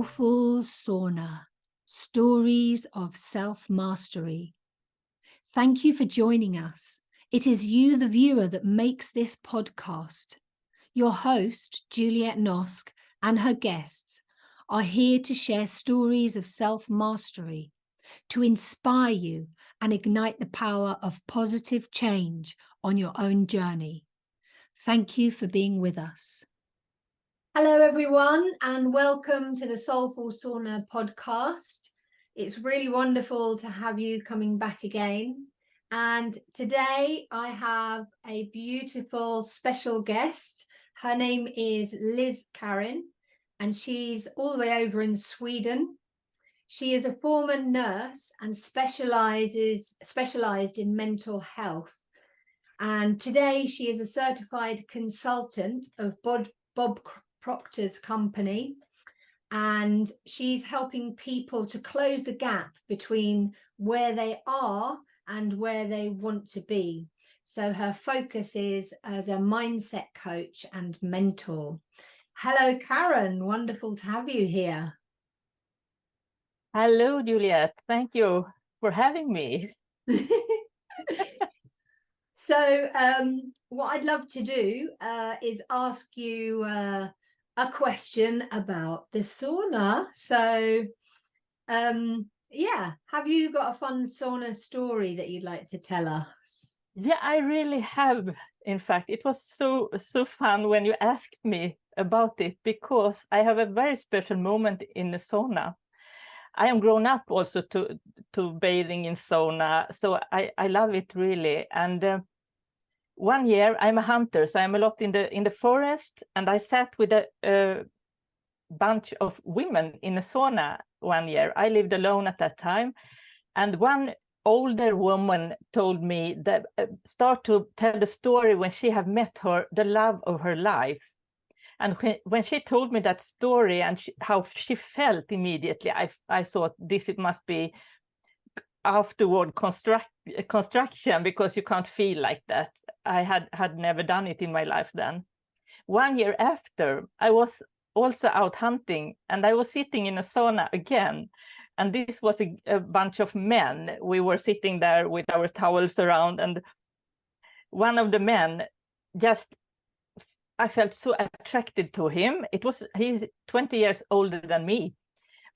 Soulful Sauna, Stories of Self-Mastery. Thank you for joining us. It is you, the viewer, that makes this podcast. Your host, Juliette Noske, and her guests are here to share stories of self-mastery, to inspire you and ignite the power of positive change on your own journey. Thank you for being with us. Hello, everyone, and welcome to the Soulful Sauna podcast. It's really wonderful to have you coming back again. And today I have a beautiful special guest. Her name is Lis Karin, and she's all the way over in Sweden. She is a former nurse and specialized in mental health. And today she is a certified consultant of Bob Proctor's company, and she's helping people to close the gap between where they are and where they want to be. So her focus is as a mindset coach and mentor. Hello, Karen. Wonderful to have you here. Hello, Juliette. Thank you for having me. So what I'd love to do is ask you a question about the sauna. So yeah, have you got a fun sauna story that you'd like to tell us? Yeah, I really have. In fact, it was so fun when you asked me about it, because I have a very special moment in the sauna. I am grown up also to bathing in sauna, so I love it really. And one year, I'm a hunter, so I'm a lot in the forest, and I sat with a bunch of women in a sauna one year. I lived alone at that time, and one older woman told me that start to tell the story when she had met the love of her life. And when she told me that story and how she felt immediately, I thought it must be afterward construction, because you can't feel like that. I had never done it in my life then. 1 year after, I was also out hunting, and I was sitting in a sauna again. And this was a bunch of men. We were sitting there with our towels around, and one of the men I felt so attracted to him. He's 20 years older than me,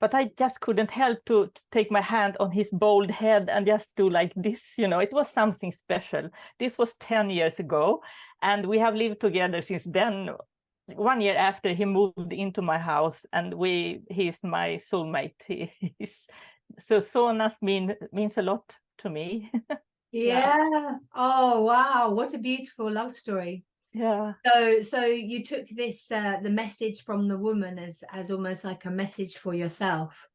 but I just couldn't help to take my hand on his bald head and just do like this, it was something special. This was 10 years ago, and we have lived together since then. 1 year after, he moved into my house, and he's my soulmate. So saunas means a lot to me. Yeah. Oh, wow. What a beautiful love story. Yeah. So you took this the message from the woman as almost like a message for yourself.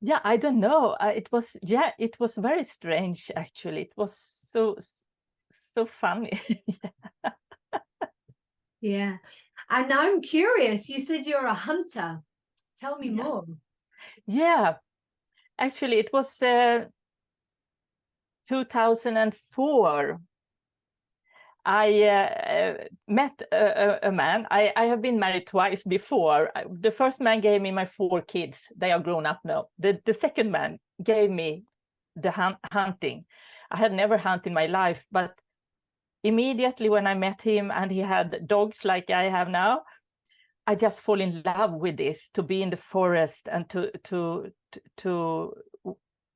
Yeah, I don't know. It was very strange, actually. It was so funny. Yeah. And now I'm curious. You said you're a hunter. Tell me more. Yeah. Actually, it was 2004. I met a man. I have been married twice before. The first man gave me my 4 kids. They are grown up now. The second man gave me the hunting. I had never hunted in my life, but immediately when I met him and he had dogs like I have now, I just fall in love with this, to be in the forest and to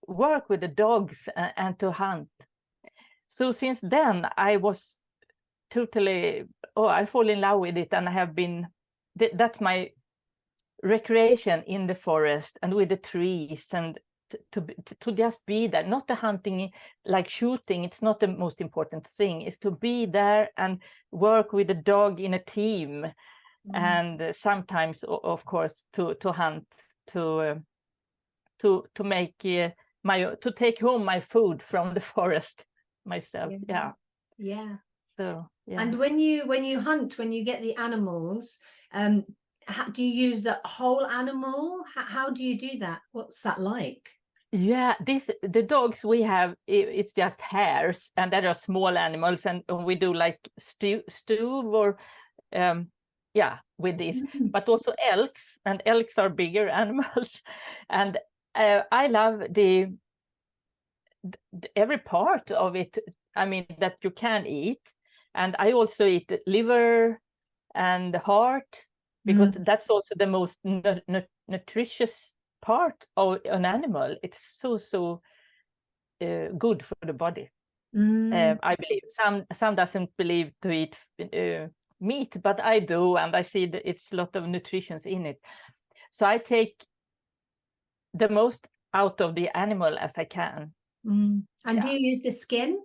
work with the dogs and to hunt. So since then, I was I fall in love with it, and I have been, that's my recreation in the forest and with the trees, and to just be there, not the hunting like shooting. It's not the most important thing. It's to be there and work with the dog in a team. And sometimes, of course, to hunt, to make to take home my food from the forest myself. Yeah. So yeah. And when you hunt, when you get the animals, do you use the whole animal? How do you do that? What's that like? Yeah, the dogs we have, it's just hares, and there are small animals, and we do like stew or with this, Mm. but also elks, and elks are bigger animals. And I love every part of it, I mean, that you can eat. And I also eat liver and heart, because that's also the most nutritious part of an animal. It's so good for the body. I believe some doesn't believe to eat meat, but I do, and I see that it's a lot of nutrition in it. So I take the most out of the animal as I can. And do you use the skin?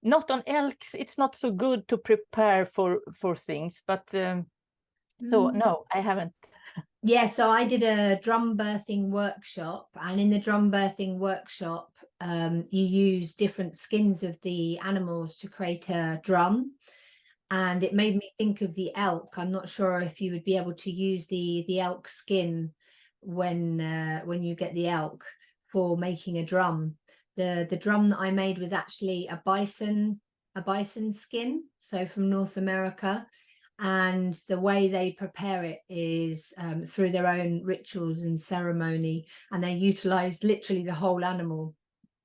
Not on elks. It's not so good to prepare for things, but so no, I haven't. Yeah, so I did a drum birthing workshop, and in the drum birthing workshop, you use different skins of the animals to create a drum. And it made me think of the elk. I'm not sure if you would be able to use the elk skin when you get the elk for making a drum. The drum that I made was actually a bison skin, so from North America. And the way they prepare it is through their own rituals and ceremony, and they utilize literally the whole animal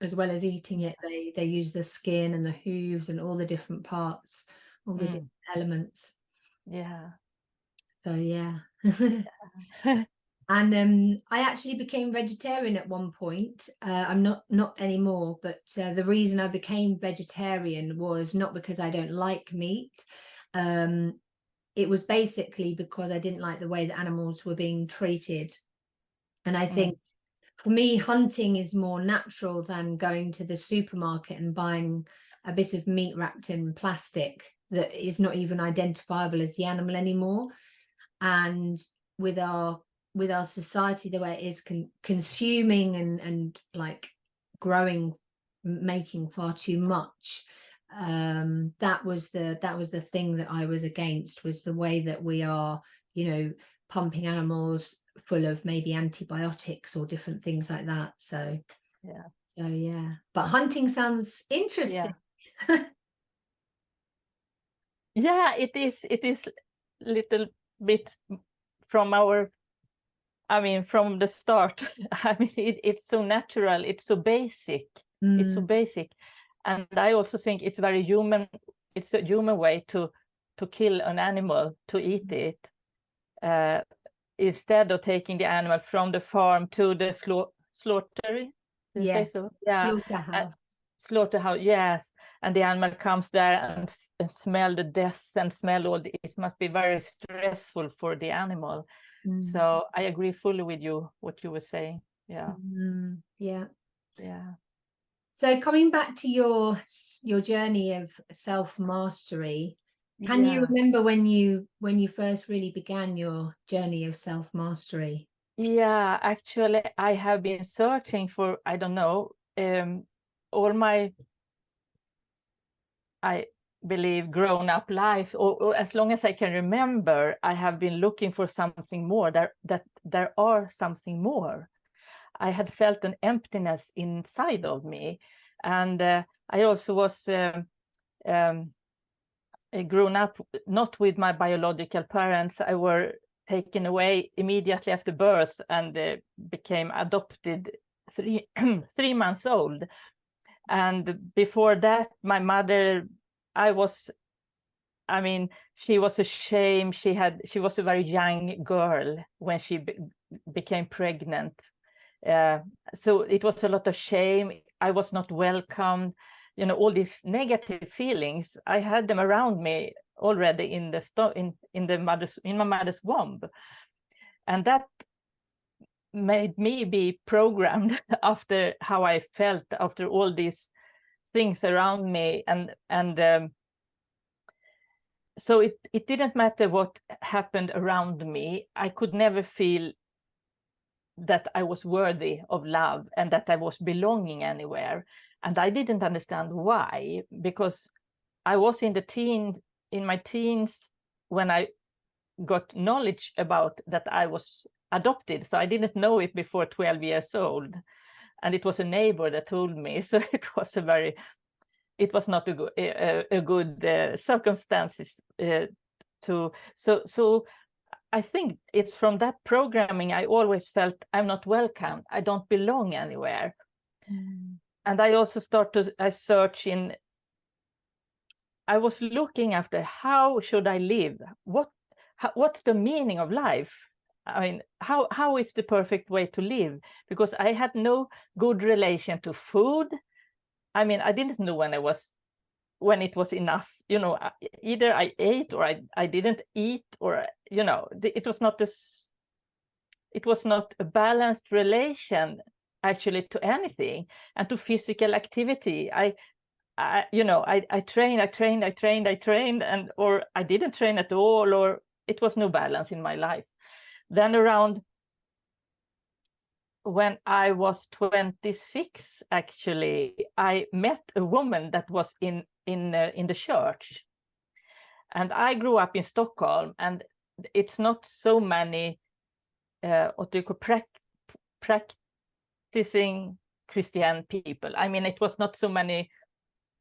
as well as eating it. They use the skin and the hooves and all the different parts, all the different elements. Yeah. So yeah. And I actually became vegetarian at one point. I'm not anymore, but the reason I became vegetarian was not because I don't like meat. It was basically because I didn't like the way the animals were being treated. And I think for me, hunting is more natural than going to the supermarket and buying a bit of meat wrapped in plastic that is not even identifiable as the animal anymore. And with our society, the way it is consuming and like growing, making far too much, that was the thing that I was against, was the way that we are, pumping animals full of maybe antibiotics or different things like that. So yeah, but hunting sounds interesting. Yeah, it is little bit from from the start. I mean, it's so natural, it's so basic. It's so basic. And I also think it's very human. It's a human way to kill an animal, to eat it, instead of taking the animal from the farm to the slaughtery. Did you say so? Yeah. Slaughterhouse. Slaughterhouse, yes. And the animal comes there and smell the death and smell all the, it must be very stressful for the animal. So I agree fully with you, what you were saying. Yeah. Yeah. Yeah. So coming back to your journey of self-mastery, can you remember when you first really began your journey of self-mastery? Yeah, actually, I have been searching for, I don't know, all my, I believe, grown-up life, or as long as I can remember, I have been looking for something more. There are something more. I had felt an emptiness inside of me, and I also was grown up not with my biological parents. I were taken away immediately after birth and became adopted 3 months old. And before that, my mother, she was ashamed. She was a very young girl when she became pregnant. So it was a lot of shame. I was not welcomed. All these negative feelings, I had them around me already in my mother's womb, and that made me be programmed after how I felt after all these things around me, and so it didn't matter what happened around me. I could never feel that I was worthy of love and that I was belonging anywhere. And I didn't understand why, because I was in my teens when I got knowledge about that I was adopted. So I didn't know it before 12 years old. And it was a neighbor that told me. So it was not a good circumstances So I think it's from that programming I always felt I'm not welcome, I don't belong anywhere. And I also I was looking after how should I live, what's the meaning of life. I mean, how is the perfect way to live? Because I had no good relation to food. I mean, I didn't know when it was enough, either I ate or I didn't eat, or it was not a balanced relation actually to anything. And to physical activity, I trained, and or I didn't train at all, or it was no balance in my life. Then around when I was 26, actually, I met a woman that was in the church. And I grew up in Stockholm, and it's not so many what do you call practicing Christian people. I mean, it was not so many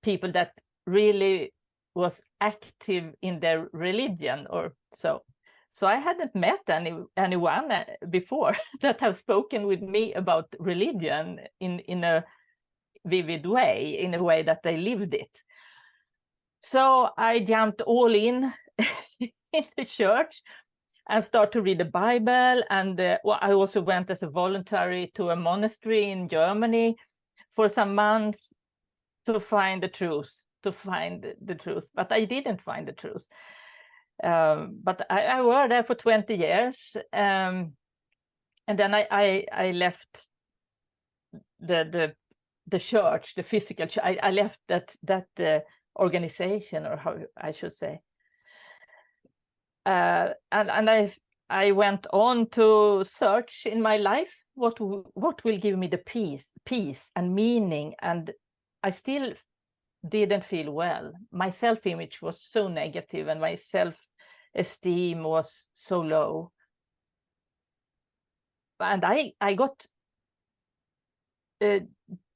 people that really was active in their religion or so. So I hadn't met anyone before that have spoken with me about religion in a vivid way, in a way that they lived it. So I jumped all in the church and started to read the Bible. And I also went as a voluntary to a monastery in Germany for some months to find the truth, But I didn't find the truth. But I was there for 20 years. And then I left the church, the physical church. I left that organization, or how I should say. And I went on to search in my life what will give me the peace and meaning. And I still didn't feel well. My self-image was so negative, and my self-esteem was so low. And I got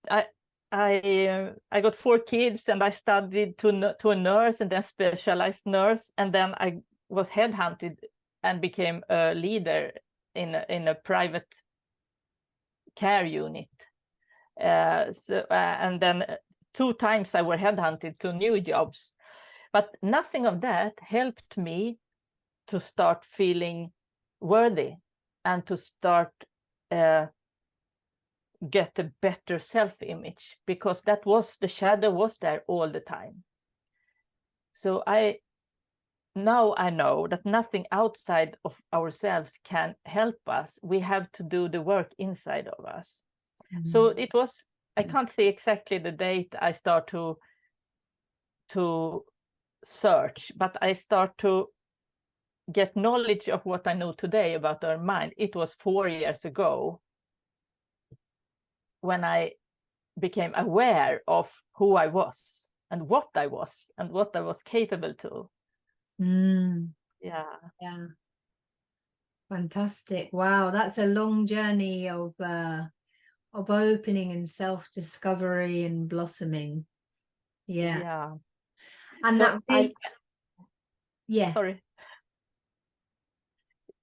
I got 4 kids, and I studied to a nurse, and then specialized nurse, and then I was headhunted and became a leader in a private care unit. And then 2 times I were headhunted to new jobs, but nothing of that helped me to start feeling worthy and to start get a better self-image, because the shadow was there all the time. So now I know that nothing outside of ourselves can help us. We have to do the work inside of us. So it was, I can't say exactly the date I start to search, but I start to get knowledge of what I know today about our mind. It was 4 years ago when I became aware of who I was and what I was capable to. Yeah. Fantastic. Wow, that's a long journey of opening and self-discovery and blossoming. Yeah. And so yes. Sorry.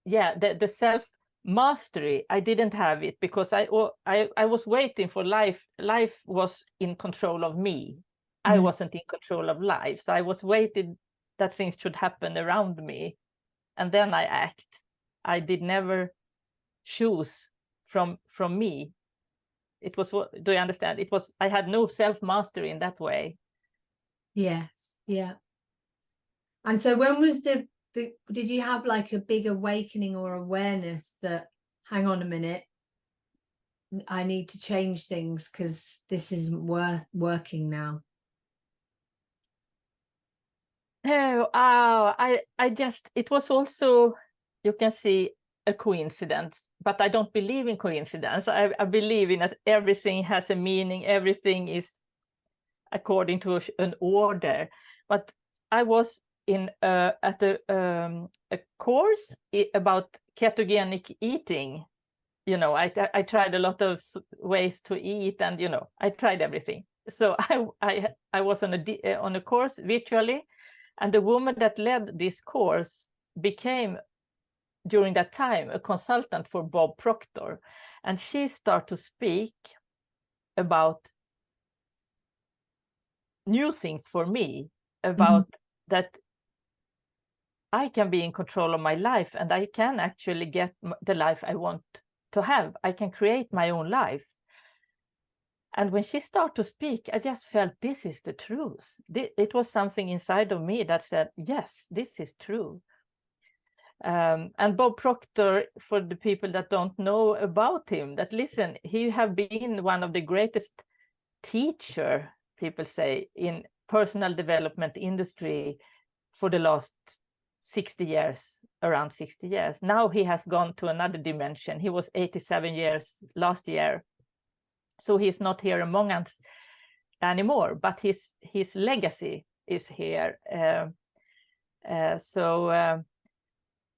Yeah, the self-mastery, I didn't have it, because I was waiting for life. Life was in control of me. I wasn't in control of life. So I was waiting that things should happen around me, and then I act. I did never choose from me. It was, do you understand? It was, I had no self-mastery in that way. Yes. Yeah. And so when was did you have like a big awakening or awareness that, hang on a minute, I need to change things because this isn't working now? I just, it was also, you can see, a coincidence, but I don't believe in coincidence. I believe in that everything has a meaning, everything is according to an order. But I was at a course about ketogenic eating. I tried a lot of ways to eat, and I tried everything. So I was on a course virtually, And the woman that led this course became, during that time, a consultant for Bob Proctor. And she started to speak about new things for me, about that I can be in control of my life, and I can actually get the life I want to have. I can create my own life. And when she started to speak, I just felt this is the truth. It was something inside of me that said, yes, this is true. And Bob Proctor, for the people that don't know about him, that listen, he have been one of the greatest teacher, people say, in personal development industry for the last 60 years, around 60 years. Now he has gone to another dimension. He was 87 years last year. So he's not here among us anymore, but his legacy is here.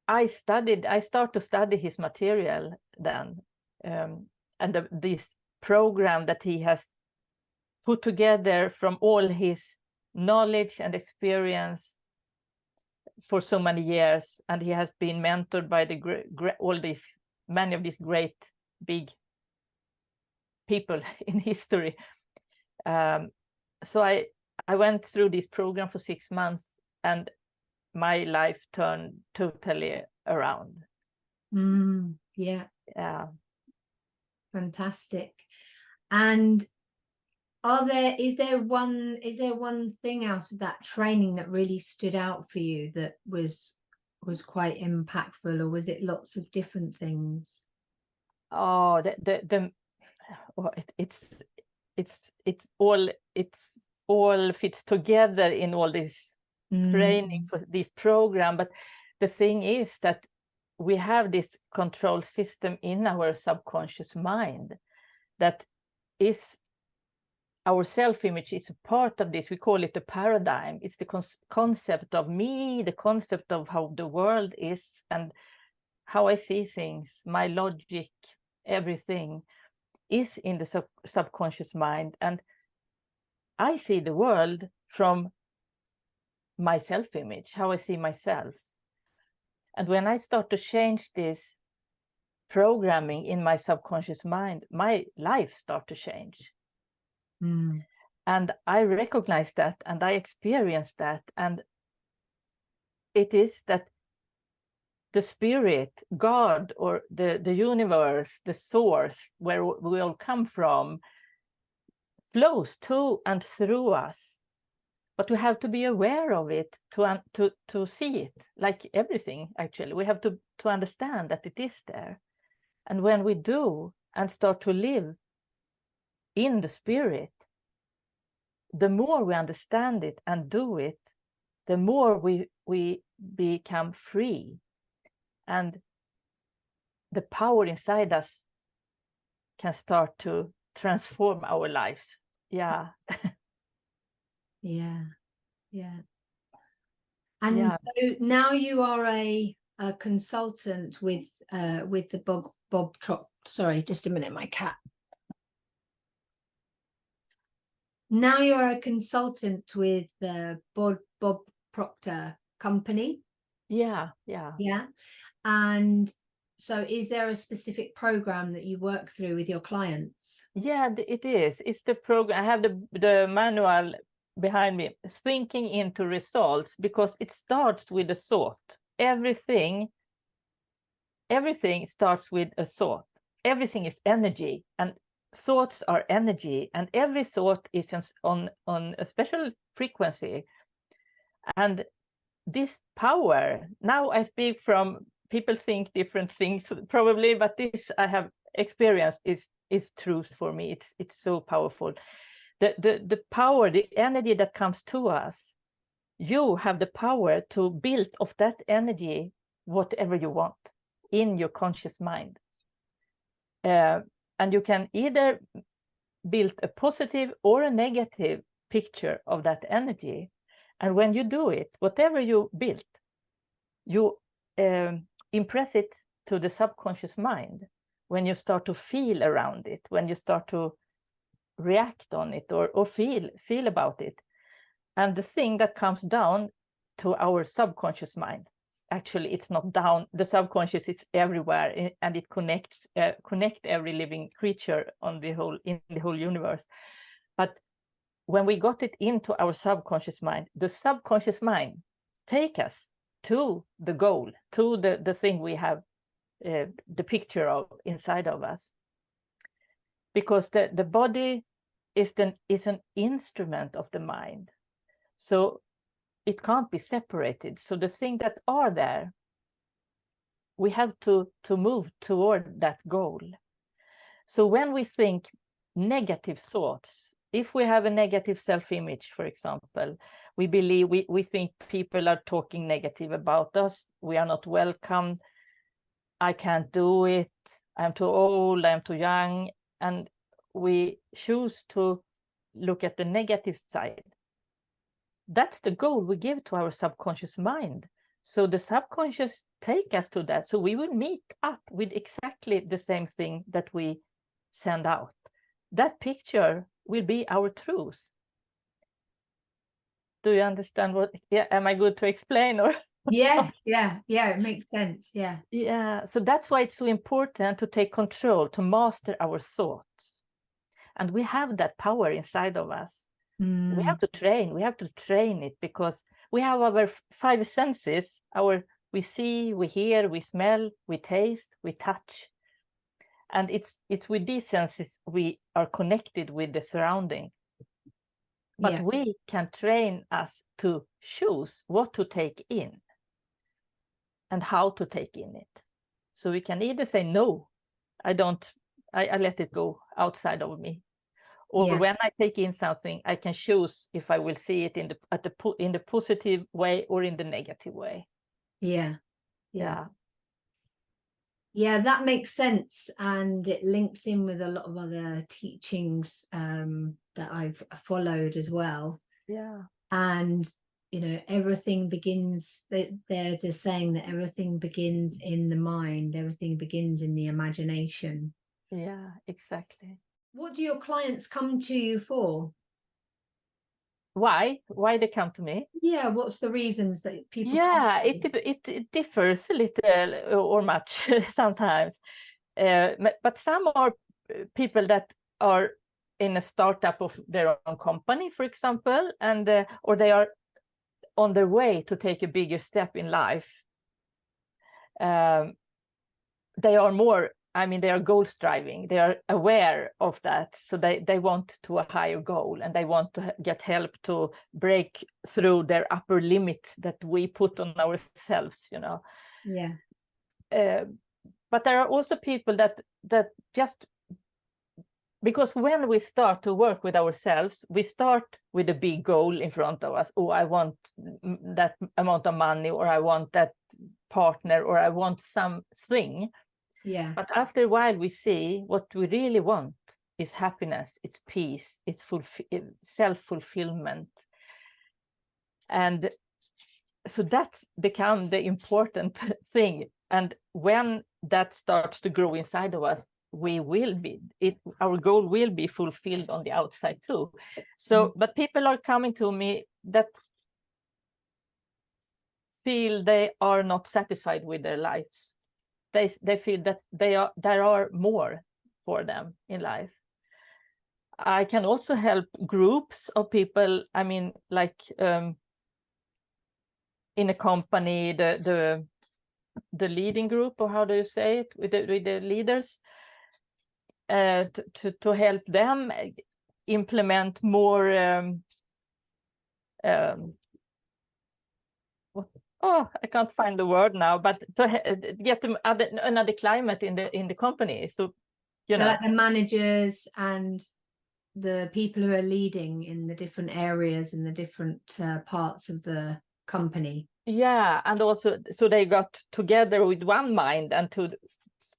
I started to study his material then, and this program that he has put together from all his knowledge and experience for so many years, and he has been mentored by many of these great big people in history. So I went through this program for 6 months, and my life turned totally around. Yeah. Yeah. Fantastic. And is there one thing out of that training that really stood out for you that was quite impactful, or was it lots of different things? Oh, it's all fits together in all this training for this program. But the thing is that we have this control system in our subconscious mind that is our self-image is a part of this. We call it the paradigm. It's the concept of me, the concept of how the world is and how I see things, my logic, everything is in the subconscious mind. And I see the world from my self-image, how I see myself. And when I start to change this programming in my subconscious mind, my life starts to change. And I recognize that, and I experience that. And it is that the spirit, God, or the universe, the source, where we all come from, flows to and through us. But we have to be aware of it to see it, like everything, actually. We have to understand that it is there. And when we do and start to live in the spirit, the more we understand it and do it, the more we become free. And the power inside us can start to transform our lives. Yeah. Yeah. And so now you are a consultant with the Bob Proctor. Sorry, just a minute, my cat. Now you're a consultant with the Bob Proctor company. Yeah. And so is there a specific program that you work through with your clients? Yeah, it is. It's the program. I have the manual behind me, Thinking into Results, because it starts with a thought. Everything starts with a thought. Everything is energy, and thoughts are energy, and every thought is on a special frequency. And this power, now I speak from, people think different things probably, but this I have experienced is truth for me. It's so powerful. The power, the energy that comes to us, you have the power to build of that energy whatever you want in your conscious mind. And you can either build a positive or a negative picture of that energy. And when you do it, whatever you build, you impress it to the subconscious mind. When you start to feel around it, when you start to react on it or feel about it. And the thing that comes down to our subconscious mind. Actually, it's not down. The subconscious is everywhere, and it connects every living creature in the whole universe. But when we got it into our subconscious mind, the subconscious mind take us to the goal, to the thing we have the picture of inside of us. Because the body is an instrument of the mind. So it can't be separated. So the things that are there, we have to move toward that goal. So when we think negative thoughts, if we have a negative self-image, for example, we believe we think people are talking negative about us, we are not welcome, I can't do it, I'm too old, I'm too young, and we choose to look at the negative side. That's the goal we give to our subconscious mind. So the subconscious take us to that. So we will meet up with exactly the same thing that we send out. That picture will be our truth. Do you understand what? Yeah, am I good to explain or? Yeah, it makes sense. Yeah. So that's why it's so important to take control, to master our thoughts, and we have that power inside of us. We have to train it, because we have our 5 senses. We see, we hear, we smell, we taste, we touch, and it's with these senses we are connected with the surrounding. But we can train us to choose what to take in and how to take in it. So we can either say, no, I let it go outside of me. Or when I take in something, I can choose if I will see it in the positive way or in the negative way. Yeah, that makes sense, and it links in with a lot of other teachings that I've followed as well. Yeah. And everything begins. There's a saying that everything begins in the mind. Everything begins in the imagination. Yeah, exactly. What do your clients come to you for? Why they come to me? Yeah, what's the reasons that people it differs a little or much sometimes, but some are people that are in a startup of their own company, for example, and or they are on their way to take a bigger step in life. They are more, they are goal striving. They are aware of that. So they want to a higher goal, and they want to get help to break through their upper limit that we put on ourselves, Yeah. But there are also people that just, because when we start to work with ourselves, we start with a big goal in front of us. Oh, I want that amount of money, or I want that partner, or I want something. Yeah. But after a while, we see what we really want is happiness, it's peace, it's self-fulfillment. And so that's become the important thing. And when that starts to grow inside of us, our goal will be fulfilled on the outside too. So, but people are coming to me that feel they are not satisfied with their lives. They feel that there are more for them in life. I can also help groups of people. Like in a company, the leading group, or how do you say it, with the leaders, to help them implement more. I can't find the word now, but to get them another climate in the company. So, like the managers and the people who are leading in the different areas and the different parts of the company. Yeah, and also so they got together with one mind and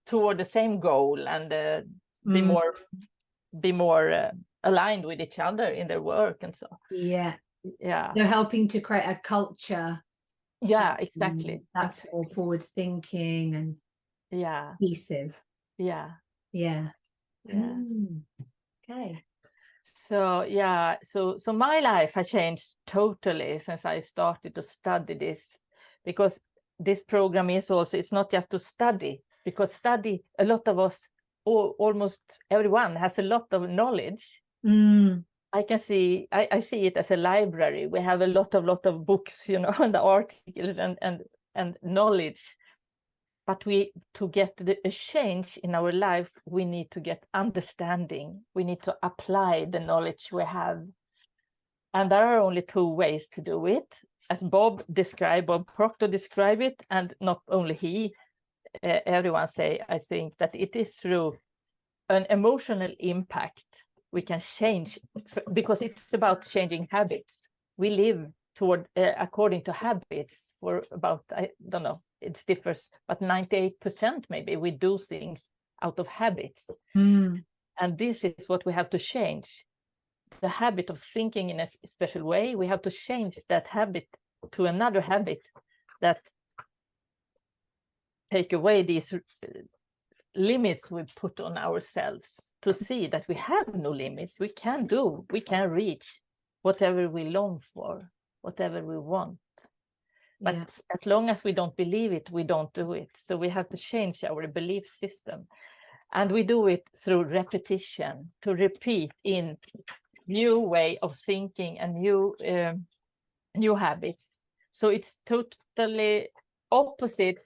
toward the same goal, and be more aligned with each other in their work and so. Yeah. Yeah. They're helping to create a culture. Yeah, exactly. That's more forward thinking and cohesive. Yeah. Okay. So yeah, so my life has changed totally since I started to study this, because this program is also, it's not just to study, because study, a lot of us, almost everyone has a lot of knowledge. I see it as a library. We have a lot of books, you know, and the articles and knowledge. But to get a change in our life, we need to get understanding. We need to apply the knowledge we have. And there are only two ways to do it. As Bob Proctor described it, and not only he, everyone say, I think, that it is through an emotional impact we can change, because it's about changing habits. We live toward according to habits for about, I don't know, it differs, but 98% maybe we do things out of habits. And this is what we have to change. The habit of thinking in a special way, we have to change that habit to another habit that take away these limits we put on ourselves, to see that we have no limits. We can reach whatever we long for, whatever we want. But as long as we don't believe it, we don't do it. So we have to change our belief system. And we do it through repetition, to repeat in new way of thinking and new habits. So it's totally opposite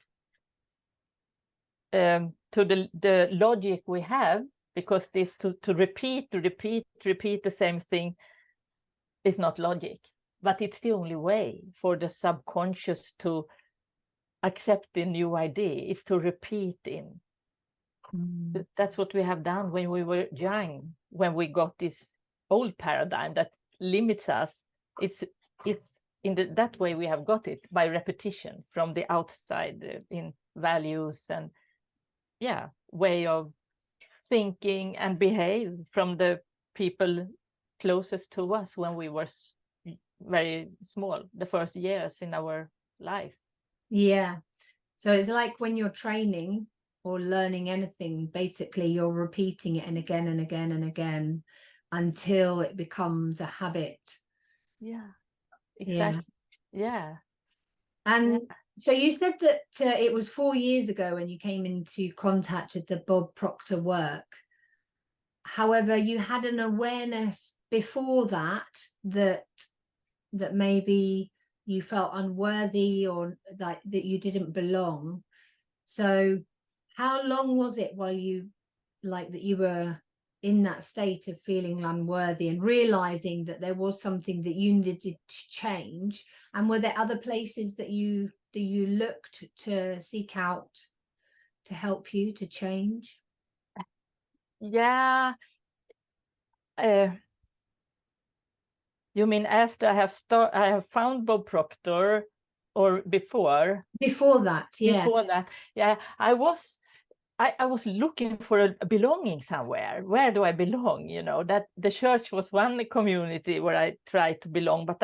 to the logic we have, because this to repeat the same thing is not logic, but it's the only way for the subconscious to accept the new idea, is to repeat in. That's what we have done when we were young, when we got this old paradigm that limits us. It's in that way we have got it, by repetition from the outside, in values and way of thinking and behave from the people closest to us when we were very small, the first years in our life. So it's like when you're training or learning anything, basically you're repeating it and again and again and again until it becomes a habit. Exactly. And so you said that it was 4 years ago when you came into contact with the Bob Proctor work. However, you had an awareness before that maybe you felt unworthy, or that you didn't belong. So how long was it while you were in that state of feeling unworthy and realizing that there was something that you needed to change? And were there other places that you looked to seek out to help you to change? You mean after I have found Bob Proctor, or before? Before that, Before that, I was looking for a belonging somewhere. Where do I belong? You know, that the church was one community where I tried to belong, but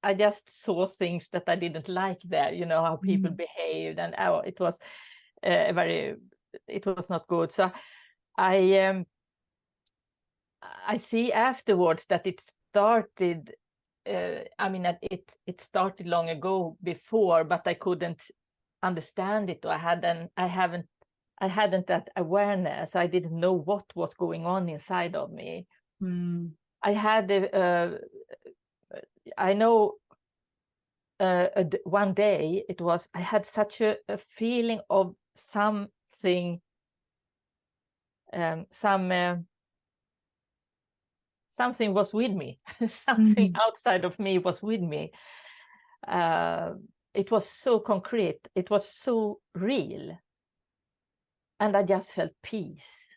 I just saw things that I didn't like there. You know, how people behaved, and it was it was not good. So I see afterwards that it started. It started long ago before, but I couldn't understand it, or I hadn't that awareness. I didn't know what was going on inside of me. I had I know one day I had such a feeling of something, something was with me. Something outside of me was with me. It was so concrete, it was so real, and I just felt peace.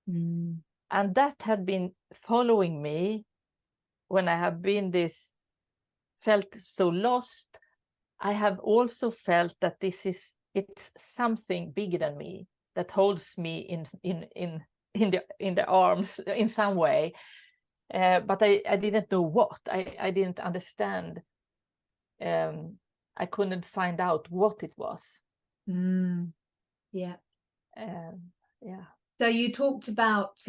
And that had been following me when I have been felt so lost. I have also felt that it's something bigger than me that holds me in the arms in some way. But I didn't know what. I didn't understand. I couldn't find out what it was. So you talked about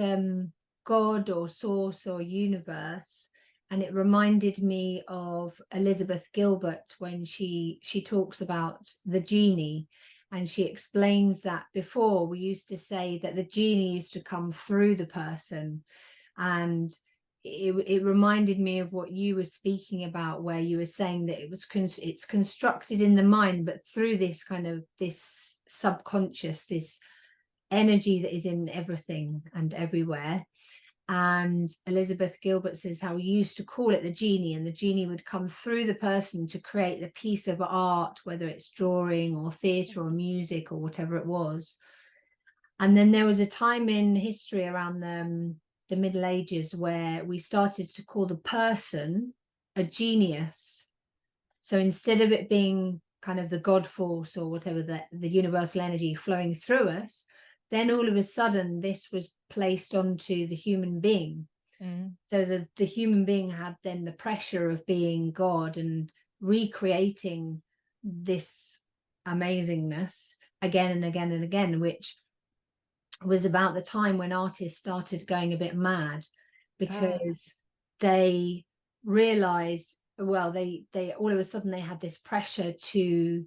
God or source or universe, and it reminded me of Elizabeth Gilbert when she talks about the genie, and she explains that before we used to say that the genie used to come through the person, and it reminded me of what you were speaking about, where you were saying that it's constructed in the mind, but through this kind of this subconscious, this energy that is in everything and everywhere. And Elizabeth Gilbert says how we used to call it the genie, and the genie would come through the person to create the piece of art, whether it's drawing or theatre or music or whatever it was. And then there was a time in history around the Middle Ages where we started to call the person a genius. So instead of it being kind of the God force or whatever, the universal energy flowing through us, then all of a sudden this was placed onto the human being. So the human being had then the pressure of being God and recreating this amazingness again and again and again, which was about the time when artists started going a bit mad, because they realized, well, they all of a sudden they had this pressure to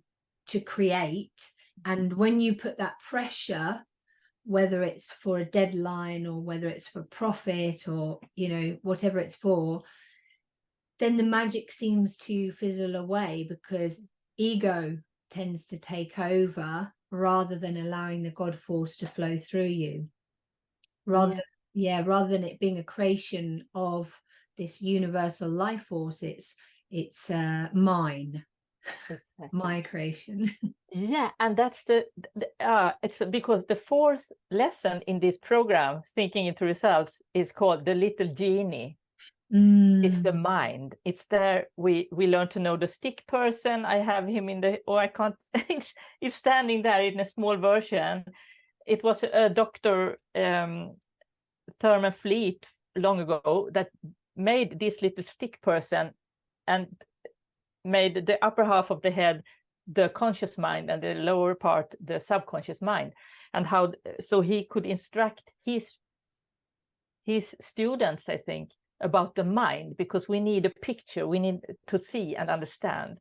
create, and when you put that pressure, whether it's for a deadline or whether it's for profit or, you know, whatever it's for, then the magic seems to fizzle away because ego tends to take over rather than allowing the God force to flow through you. Rather than it being a creation of this universal life force, it's mine. Exactly. My creation. Yeah, and that's it's because the fourth lesson in this program, Thinking into Results, is called The Little Genie. It's the mind. It's there. We learn to know the stick person. I have him in the, I can't, it's standing there in a small version. It was a Dr. Thurman Fleet long ago that made this little stick person and made the upper half of the head the conscious mind and the lower part the subconscious mind, and how so he could instruct his students, I think, about the mind, because we need a picture, we need to see and understand.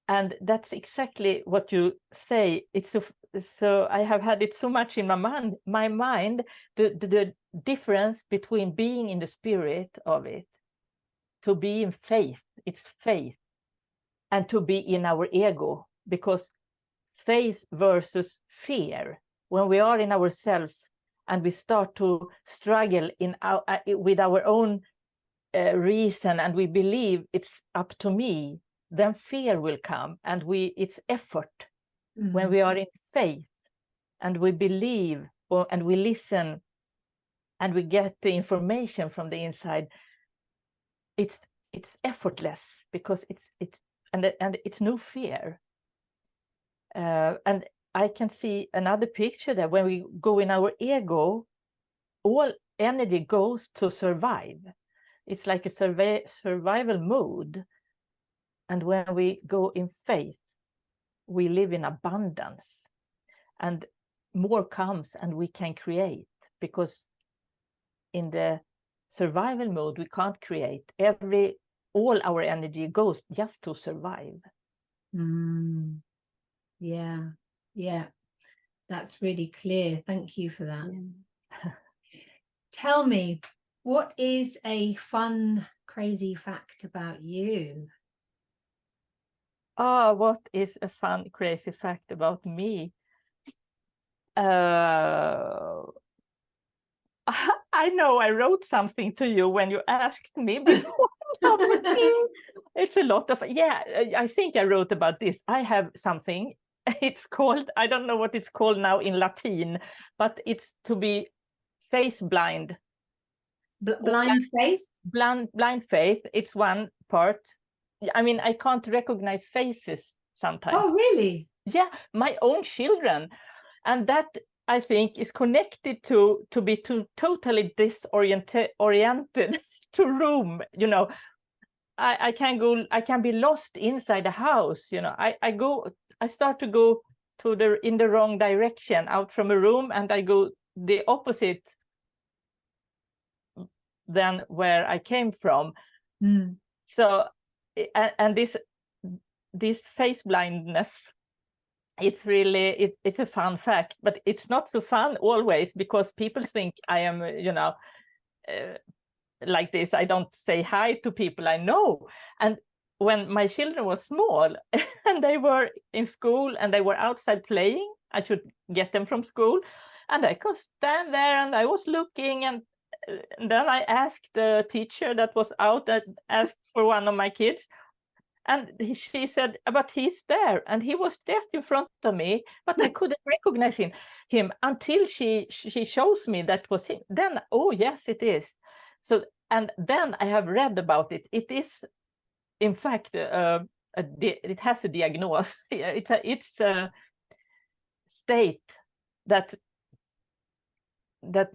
And that's exactly what you say. It's so I have had it so much in my mind, the difference between being in the spirit of it, to be in faith, it's faith, and to be in our ego, because faith versus fear, when we are in ourself and we start to struggle with our own reason, and we believe it's up to me, then fear will come, and it's effort. When we are in faith and we believe, and we listen, and we get the information from the inside, it's effortless, because it's no fear. And I can see another picture there. When we go in our ego, all energy goes to survive. It's like a survival mode. And when we go in faith, we live in abundance, and more comes, and we can create, because in the survival mode we can't create. All our energy goes just to survive. Yeah, that's really clear. Thank you for that. Tell me, what is a fun, crazy fact about you? What is a fun, crazy fact about me? I know I wrote something to you when you asked me before. It's a lot of, I think I wrote about this. I have something, it's called, I don't know what it's called now in Latin, but it's to be face blind. Blind faith? Blind faith, it's one part. I mean, I can't recognize faces sometimes. Oh, really? Yeah, my own children. And that, I think, is connected to be totally disoriented to room, you know. I can be lost inside the house, you know. I start to go in the wrong direction out from a room, and I go the opposite than where I came from. Mm. So, and this face blindness, it's really, it's a fun fact, but it's not so fun always, because people think I am, like this. I don't say hi to people I know. And when my children were small and they were in school and they were outside playing, I should get them from school, and I could stand there and I was looking, and then I asked the teacher that was out, that asked for one of my kids, and she said, but he's there, and he was just in front of me, but I couldn't recognize him until she shows me that was him. Then, oh yes, it is. So, and then I have read about it. It is, in fact, it has a diagnosis. It's a state that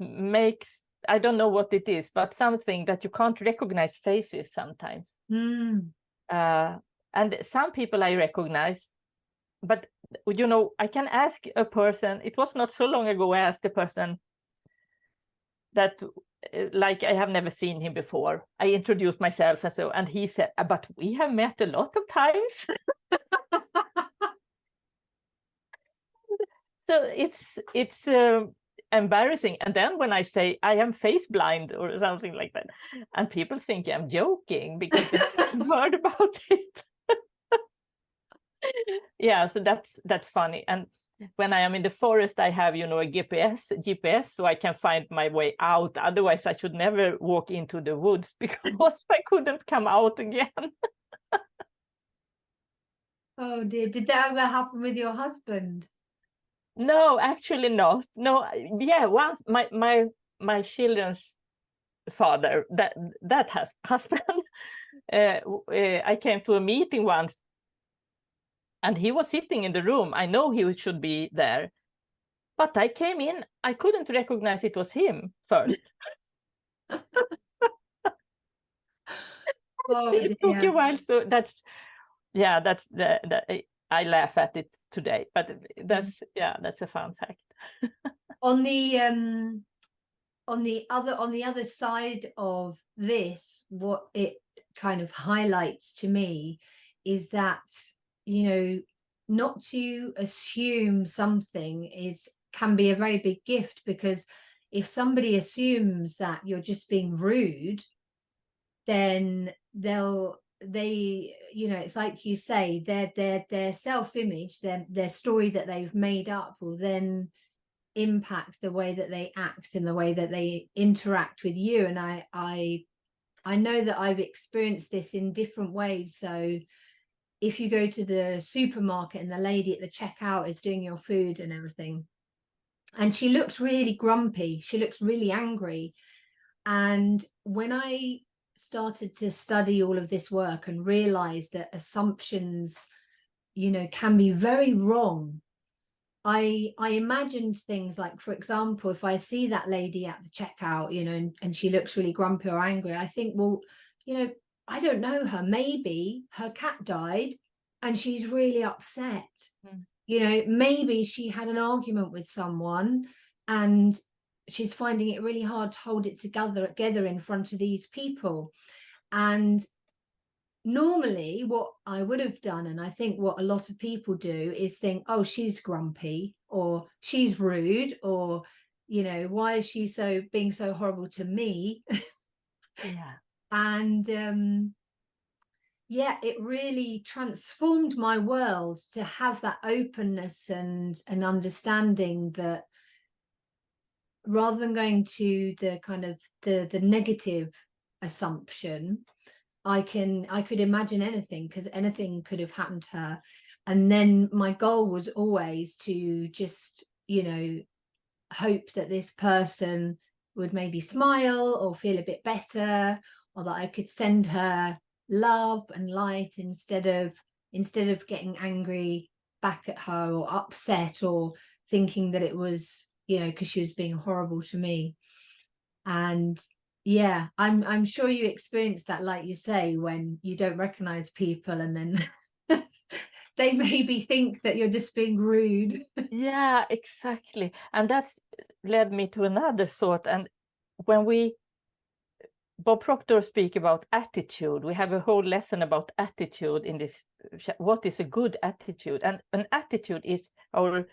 makes, I don't know what it is, but something that you can't recognize faces sometimes. Mm. And some people I recognize, but I can ask a person. It was not so long ago I asked a person that, like, I have never seen him before. I introduced myself and he said, but we have met a lot of times. So it's embarrassing. And then when I say I am face blind or something like that, and people think I'm joking because they haven't heard about it. Yeah, so that's funny. And when I am in the forest, I have, a GPS, so I can find my way out. Otherwise, I should never walk into the woods because I couldn't come out again. Oh dear, did that ever happen with your husband? No, actually not. No, yeah, once my children's father, that husband, I came to a meeting once, and he was sitting in the room. I know he should be there, but I came in. I couldn't recognize it was him first. Oh It took dear. a while. So that's the I laugh at it today, but that's a fun fact. On the other side of this, what it kind of highlights to me is that, not to assume something can be a very big gift, because if somebody assumes that you're just being rude, then it's like you say, their self-image, their story that they've made up will then impact the way that they act and the way that they interact with you. And I know that I've experienced this in different ways. So if you go to the supermarket and the lady at the checkout is doing your food and everything, and she looks really grumpy, she looks really angry. And when I started to study all of this work and realize that assumptions, can be very wrong, I imagined things like, for example, if I see that lady at the checkout, and she looks really grumpy or angry, I think, well, I don't know her. Maybe her cat died and she's really upset. Maybe she had an argument with someone and she's finding it really hard to hold it together in front of these people. And normally what I would have done, and I think what a lot of people do, is think, oh, she's grumpy, or she's rude, or why is she being so horrible to me? Yeah. And it really transformed my world to have that openness and an understanding that rather than going to the kind of the negative assumption, I could imagine anything, because anything could have happened to her. And then my goal was always to just, hope that this person would maybe smile or feel a bit better, or that I could send her love and light instead of getting angry back at her or upset or thinking that it was, because she was being horrible to me. And yeah, I'm sure you experience that, like you say, when you don't recognize people and then they maybe think that you're just being rude. Yeah, exactly. And that's led me to another thought. And when we Bob Proctor speak about attitude. We have a whole lesson about attitude in this. What is a good attitude? And an attitude is our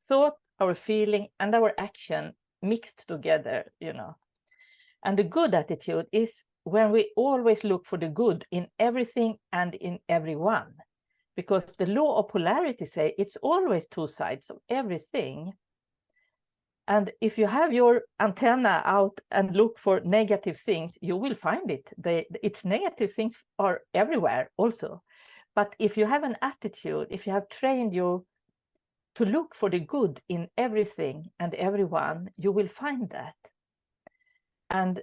thought, our feeling, and our action mixed together, you know. And the good attitude is when we always look for the good in everything and in everyone. Because the law of polarity say it's always two sides of everything. And if you have your antenna out and look for negative things, you will find it. Its negative things are everywhere also. But if you have an attitude, if you have trained you to look for the good in everything and everyone, you will find that. And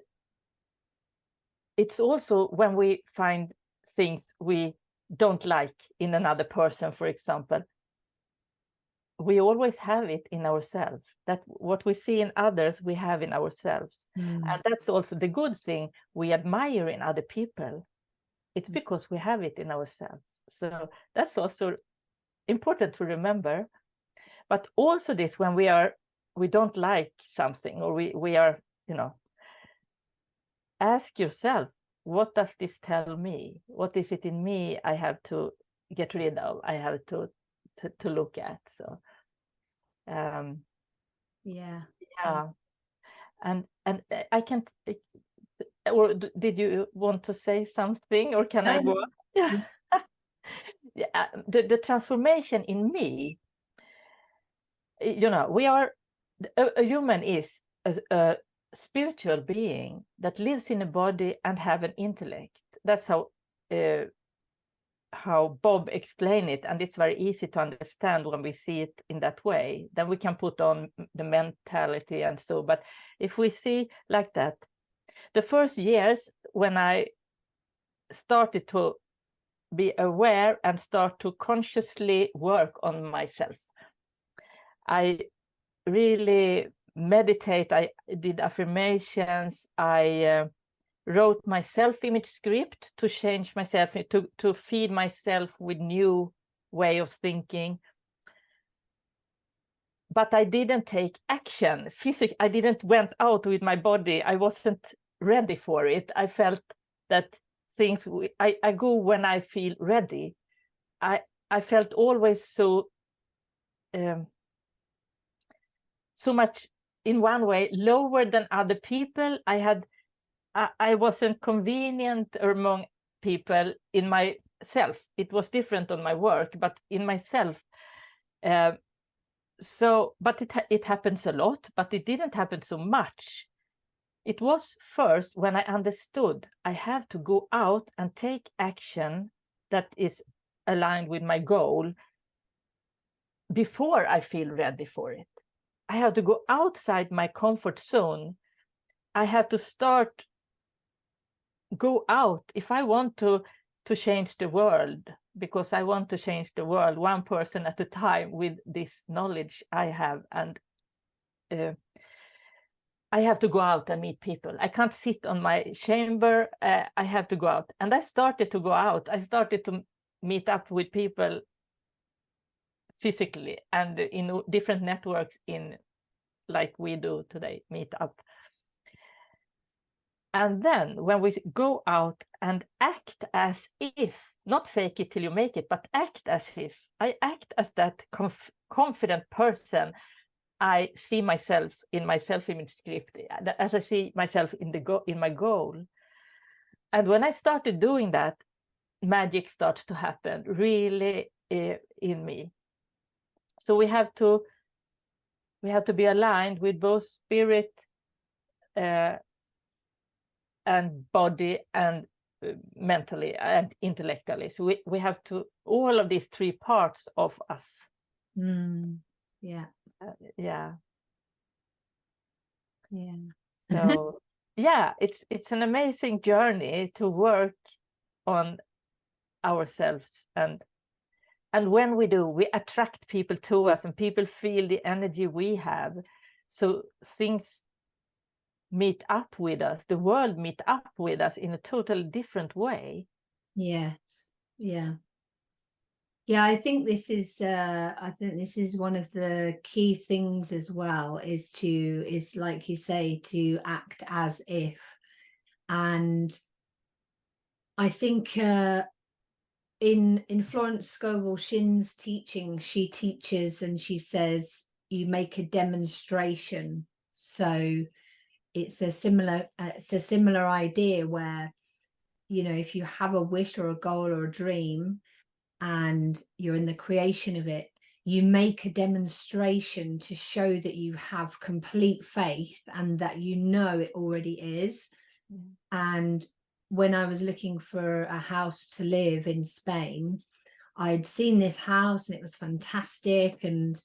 it's also when we find things we don't like in another person, for example, we always have it in ourselves. That what we see in others, we have in ourselves. And that's also the good thing we admire in other people. It's because we have it in ourselves. So that's also important to remember. But also this, when we don't like something, or we are, you know, ask yourself, what does this tell me? What is it in me I have to get rid of? I have to look at. So yeah. And I can't, or did you want to say something, or can I go? Yeah. Yeah, the transformation in me, you know, we are, a human is a spiritual being that lives in a body and have an intellect. That's how Bob explained it, and it's very easy to understand when we see it in that way. Then we can put on the mentality and so, but if we see like that, the first years when I started to be aware and start to consciously work on myself, I really meditate, I did affirmations, I wrote my self-image script to change myself, to feed myself with new way of thinking. But I didn't take action physically. I didn't went out with my body. I wasn't ready for it. I felt that things, I go when I feel ready. I felt always so so much, in one way, lower than other people. I wasn't convenient among people in myself. It was different on my work, but in myself. So, but it happens a lot, but it didn't happen so much. It was first when I understood I have to go out and take action that is aligned with my goal before I feel ready for it. I have to go outside my comfort zone. I have to go out if I want to change the world, because I want to change the world one person at a time with this knowledge I have. And I have to go out and meet people. I can't sit on my chamber. I have to go out. And I started to go out. I started to meet up with people physically and in different networks, in like we do today, meet up. And then when we go out and act as if, not fake it till you make it, but act as if, I act as that confident person I see myself in my self-image script, as I see myself in my goal. And when I started doing that, magic starts to happen really in me. So we have to be aligned with both spirit and body and mentally and intellectually. So we have to, all of these three parts of us. Yeah. Yeah. So yeah, it's an amazing journey to work on ourselves, and when we do, we attract people to us, and people feel the energy we have. So things meet up with us, the world meet up with us in a totally different way. Yes. Yeah, I think this is one of the key things as well, is like you say, to act as if. And I think in Florence Scovel Shin's teaching, she teaches and she says you make a demonstration. So it's a similar idea where, you know, if you have a wish or a goal or a dream and you're in the creation of it, you make a demonstration to show that you have complete faith and that you know it already is. And when I was looking for a house to live in Spain, I'd seen this house and it was fantastic. And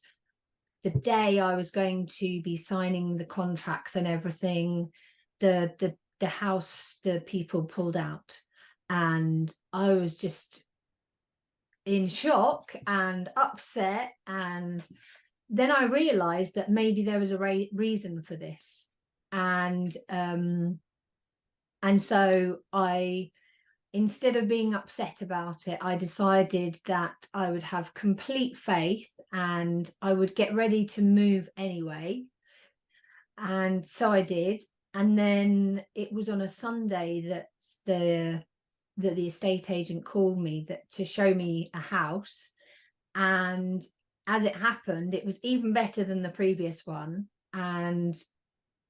the day I was going to be signing the contracts and everything, the house, the people pulled out, and I was just in shock and upset. And then I realized that maybe there was a reason for this. And so I, instead of being upset about it, I decided that I would have complete faith and I would get ready to move anyway. And so I did. And then it was on a Sunday that the estate agent called me to show me a house. And as it happened, it was even better than the previous one. And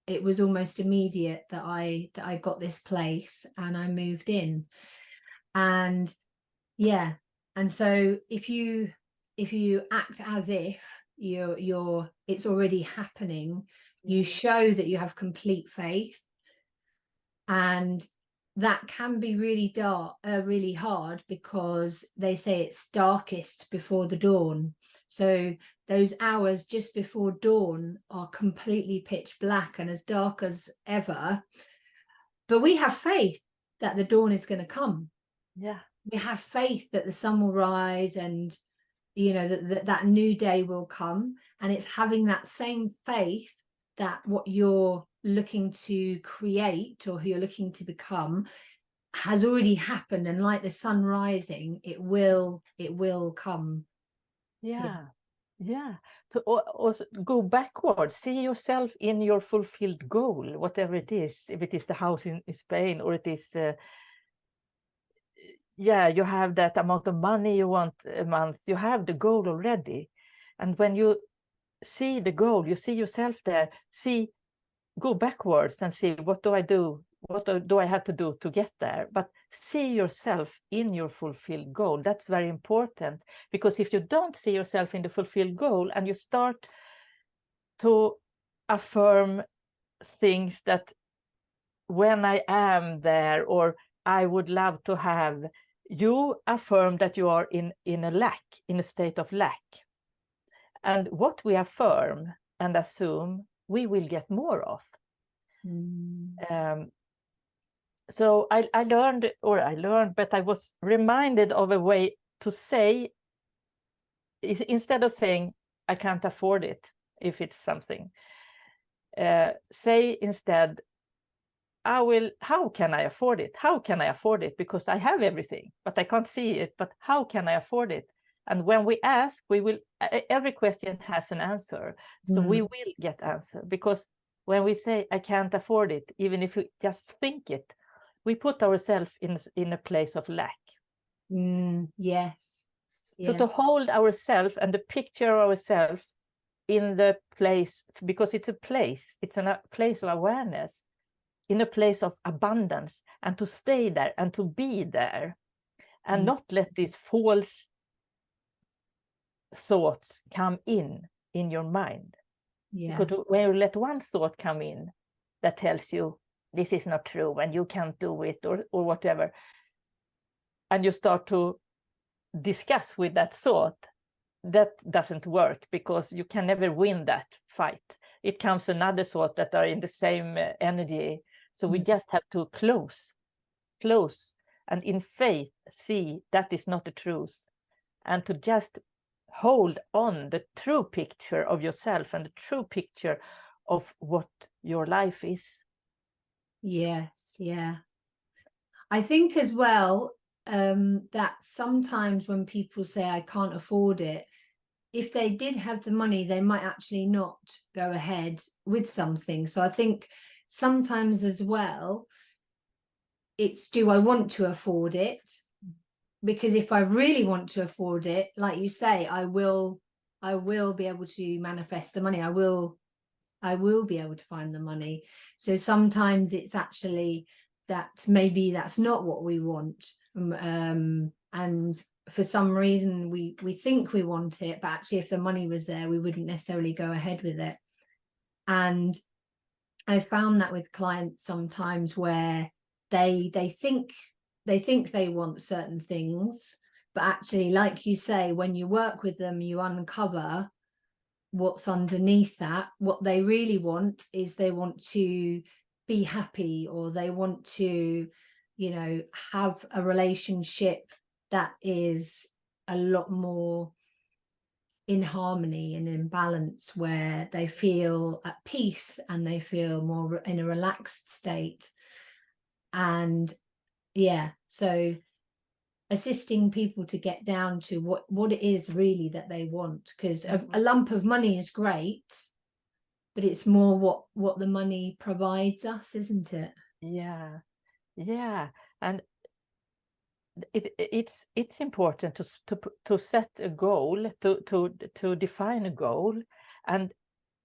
it was almost immediate that I got this place and I moved in. And yeah, and so if you act as if you're it's already happening, you show that you have complete faith. And that can be really really hard, because they say it's darkest before the dawn. So those hours just before dawn are completely pitch black and as dark as ever. But we have faith that the dawn is going to come. Yeah. We have faith that the sun will rise, and you know that new day will come. And it's having that same faith that what you're looking to create or who you're looking to become has already happened, and like the sun rising, it will come. Yeah. To also go backwards, see yourself in your fulfilled goal, whatever it is. If it is the house in Spain, or it is you have that amount of money you want a month, you have the goal already. And when you see the goal, you see yourself there, go backwards and see, what do I do? What do I have to do to get there? But see yourself in your fulfilled goal. That's very important, because if you don't see yourself in the fulfilled goal and you start to affirm things that when I am there, or I would love to have, you affirm that you are in a state of lack. And what we affirm and assume, we will get more of. So I learned, but I was reminded of a way to say, instead of saying, I can't afford it, if it's something, say instead, how can I afford it? How can I afford it? Because I have everything, but I can't see it. But how can I afford it? And when we ask, every question has an answer. So we will get answer, because when we say, I can't afford it, even if we just think it, we put ourselves in a place of lack. Yes. So to hold ourselves and the picture of ourselves in the place, because it's a place, it's a place of awareness, in a place of abundance, and to stay there and to be there, and not let these false thoughts come in your mind. Because when you let one thought come in that tells you this is not true and you can't do it, or whatever, and you start to discuss with that thought, that doesn't work, because you can never win that fight. It comes another thought that are in the same energy. So we just have to close, and in faith see that is not the truth, and to just hold on the true picture of yourself and the true picture of what your life is. Yes, yeah. I think as well that sometimes when people say I can't afford it, if they did have the money, they might actually not go ahead with something. So I think sometimes as well, it's, do I want to afford it? Because if I really want to afford it, like you say, I will be able to manifest the money. I will be able to find the money. So sometimes it's actually that maybe that's not what we want. And for some reason we think we want it, but actually if the money was there, we wouldn't necessarily go ahead with it. And I found that with clients sometimes where they think they want certain things, but actually, like you say, when you work with them, you uncover what's underneath that. What they really want is they want to be happy, or they want to, you know, have a relationship that is a lot more in harmony and in balance, where they feel at peace and they feel more in a relaxed state. And yeah, so assisting people to get down to what it is really that they want, because a lump of money is great, but it's more what the money provides us, isn't it? Yeah, and it's important to set a goal, to define a goal. And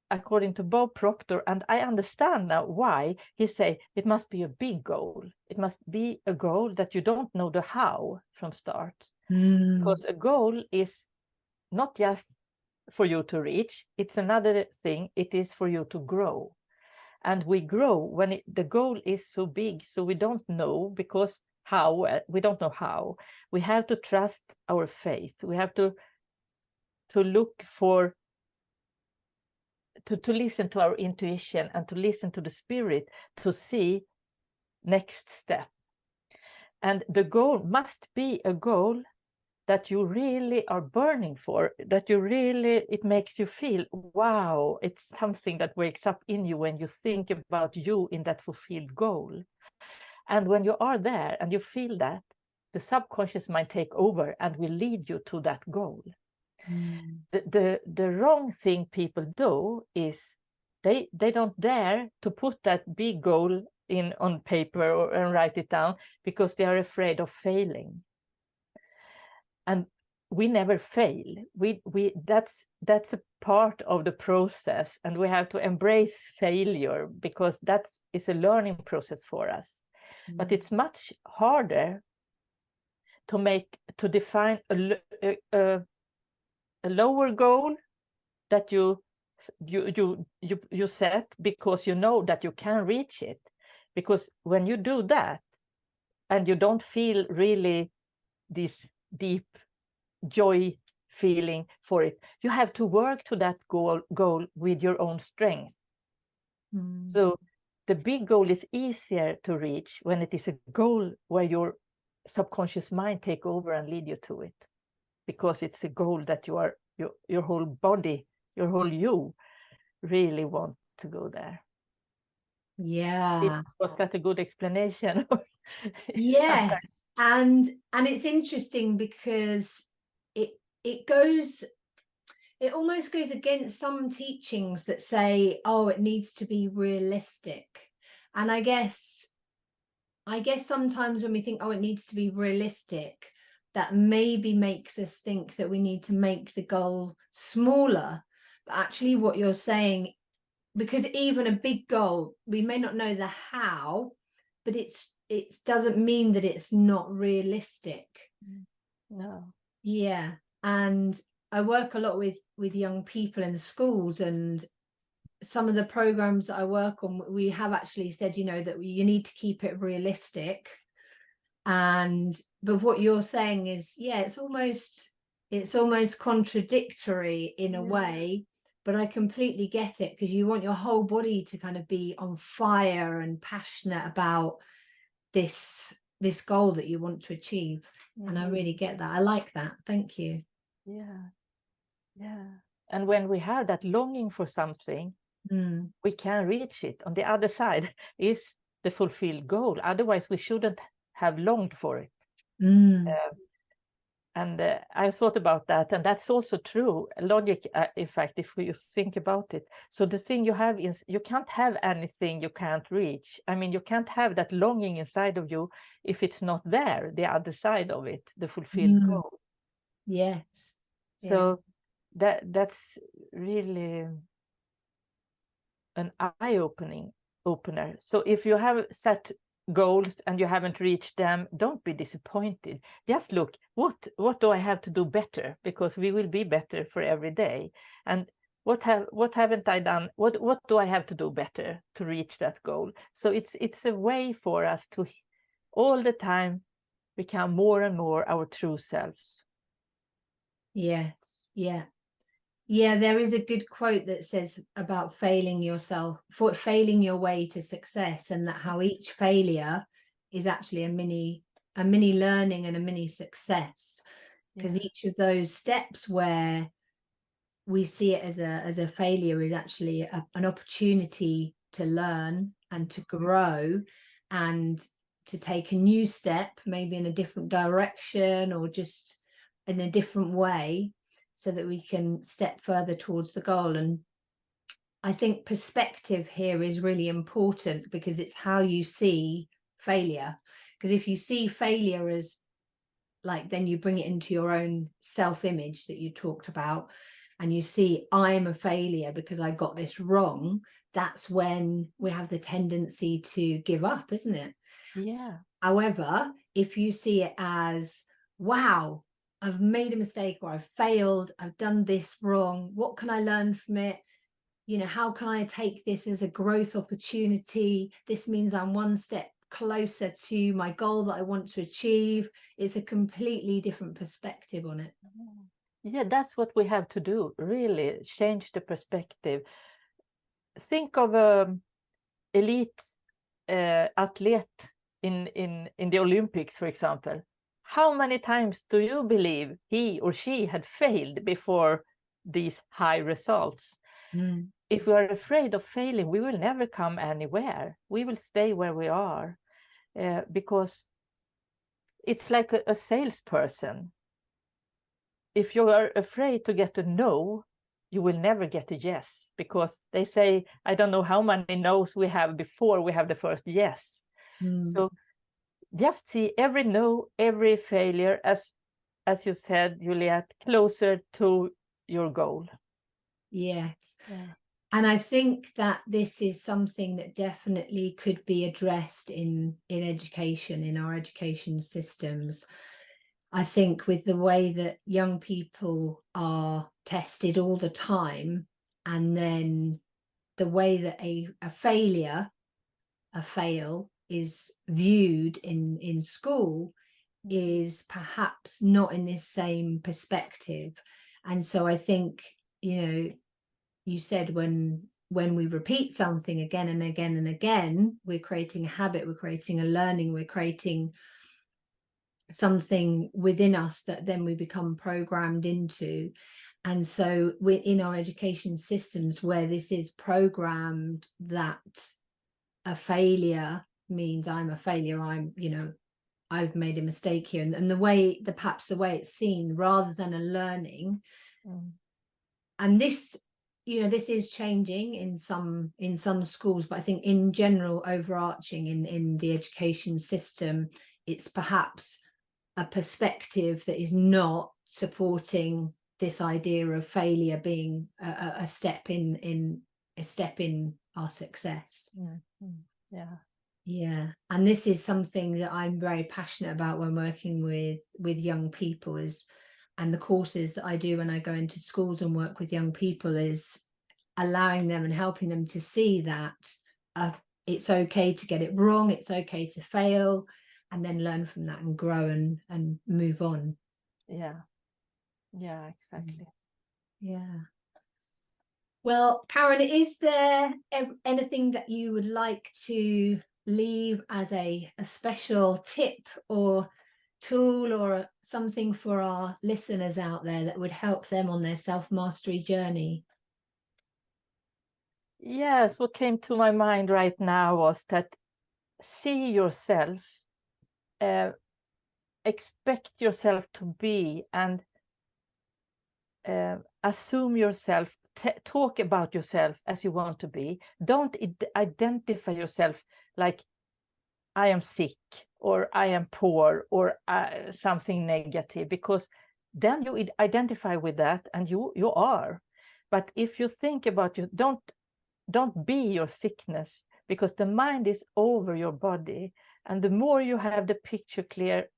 according to Bob Proctor, and I understand now why, he say it must be a big goal. It must be a goal that you don't know the how from start. Because a goal is not just for you to reach, it's another thing, it is for you to grow. And we grow when the goal is so big, so we don't know, because we don't know how. We have to trust our faith. We have to look for, to listen to our intuition and to listen to the spirit to see next step. And the goal must be a goal that you really are burning for, that you really, it makes you feel, wow, it's something that wakes up in you when you think about you in that fulfilled goal. And when you are there and you feel that, the subconscious mind take over and will lead you to that goal. The wrong thing people do is they don't dare to put that big goal in on paper and write it down, because they are afraid of failing. And we never fail. That's a part of the process, and we have to embrace failure, because that is a learning process for us. But it's much harder to define a lower goal that you set, because you know that you can reach it. Because when you do that and you don't feel really this deep joy feeling for it, you have to work to that goal with your own strength. So the big goal is easier to reach when it is a goal where your subconscious mind take over and lead you to it, because it's a goal that your whole body, your whole you really want to go there. Yeah. Was that a good explanation? Yes. And it's interesting because it almost goes against some teachings that say, oh, it needs to be realistic. And I guess sometimes when we think, oh, it needs to be realistic, that maybe makes us think that we need to make the goal smaller. But actually what you're saying, because even a big goal, we may not know the how, but it doesn't mean that it's not realistic. No. Yeah. And I work a lot with young people in the schools, and some of the programs that I work on, we have actually said, you know, that you need to keep it realistic. But what you're saying is, yeah, it's almost contradictory in a way, but I completely get it, because you want your whole body to kind of be on fire and passionate about this goal that you want to achieve. And I really get that. I like that. Thank you. Yeah. And when we have that longing for something, we can reach it. On the other side is the fulfilled goal. Otherwise, we shouldn't have longed for it. I thought about that, and that's also true. Logic, in fact, if you think about it. So the thing you have is you can't have anything you can't reach. I mean, you can't have that longing inside of you if it's not there, the other side of it, the fulfilled goal. Yes. So that's really an opener. So if you have set goals and you haven't reached them, don't be disappointed. Just look, what do I have to do better? Because we will be better for every day. And what haven't I done? What do I have to do better to reach that goal? So it's a way for us to all the time become more and more our true selves. Yes. Yeah, there is a good quote that says about failing yourself, for failing your way to success, and that how each failure is actually a mini learning and a mini success, because each of those steps where we see it as a failure is actually an opportunity to learn and to grow and to take a new step, maybe in a different direction or just in a different way, so that we can step further towards the goal. And I think perspective here is really important, because it's how you see failure. Because if you see failure as like, then you bring it into your own self-image that you talked about, and you see I'm a failure because I got this wrong, that's when we have the tendency to give up, isn't it? Yeah. However, if you see it as, wow, I've made a mistake, or I've failed, I've done this wrong, what can I learn from it? You know, how can I take this as a growth opportunity? This means I'm one step closer to my goal that I want to achieve. It's a completely different perspective on it. Yeah, that's what we have to do, really change the perspective. Think of an elite athlete in the Olympics, for example. How many times do you believe he or she had failed before these high results? If we are afraid of failing, we will never come anywhere. We will stay where we are, because it's like a salesperson. If you are afraid to get a no, you will never get a yes, because they say, I don't know how many no's we have before we have the first yes. So just see every no, every failure as you said, Juliette, closer to your goal. Yes. And I think that this is something that definitely could be addressed in education, in our education systems. I think with the way that young people are tested all the time, and then the way that a fail is viewed in school is perhaps not in this same perspective. And so I think, you know, you said when we repeat something again and again and again, we're creating a habit, we're creating a learning, we're creating something within us that then we become programmed into. And so we're in our education systems where this is programmed, that a failure means I'm a failure, I'm, you know, I've made a mistake here, and the way perhaps the way it's seen rather than a learning. And this, you know, this is changing in some schools, but I think in general, overarching in the education system, it's perhaps a perspective that is not supporting this idea of failure being a step in our success. Yeah, and this is something that I'm very passionate about when working with young people, and the courses that I do when I go into schools and work with young people is allowing them and helping them to see that it's okay to get it wrong, it's okay to fail, and then learn from that and grow and move on. Yeah, exactly. Yeah. Well, Karin, is there anything that you would like to leave as a special tip or tool or something for our listeners out there that would help them on their self-mastery journey? Yes, what came to my mind right now was that see yourself expect yourself to be, and assume yourself, talk about yourself as you want to be. Don't identify yourself like I am sick or I am poor or something negative, because then you identify with that and you are. But if you think about you, don't be your sickness, because the mind is over your body, and the more you have the picture clear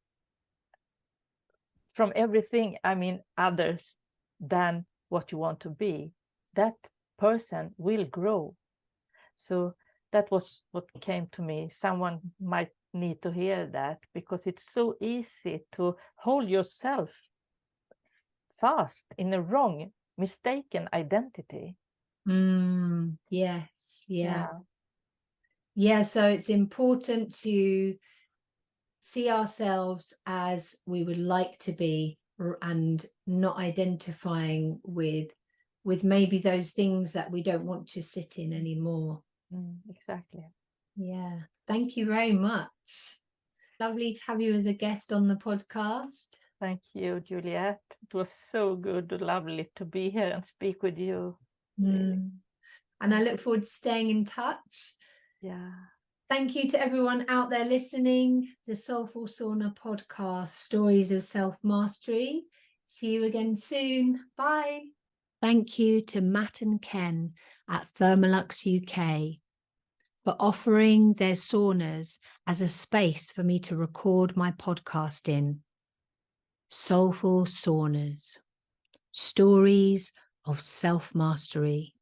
from everything, I mean others, than what you want to be, that person will grow. So that was what came to me. Someone might need to hear that, because it's so easy to hold yourself fast in a wrong, mistaken identity. Yes, yeah. So it's important to see ourselves as we would like to be, and not identifying with maybe those things that we don't want to sit in anymore. Exactly. Yeah, thank you very much. Lovely to have you as a guest on the podcast. Thank you, Juliette. It was so good, lovely to be here and speak with you. Really. And I look forward to staying in touch. Yeah. Thank you to everyone out there listening. The Soulful Sauna podcast, Stories of Self-Mastery. See you again soon. Bye. Thank you to Matt and Ken at Thermalux UK for offering their saunas as a space for me to record my podcast in. Soulful Saunas, Stories of Self-Mastery.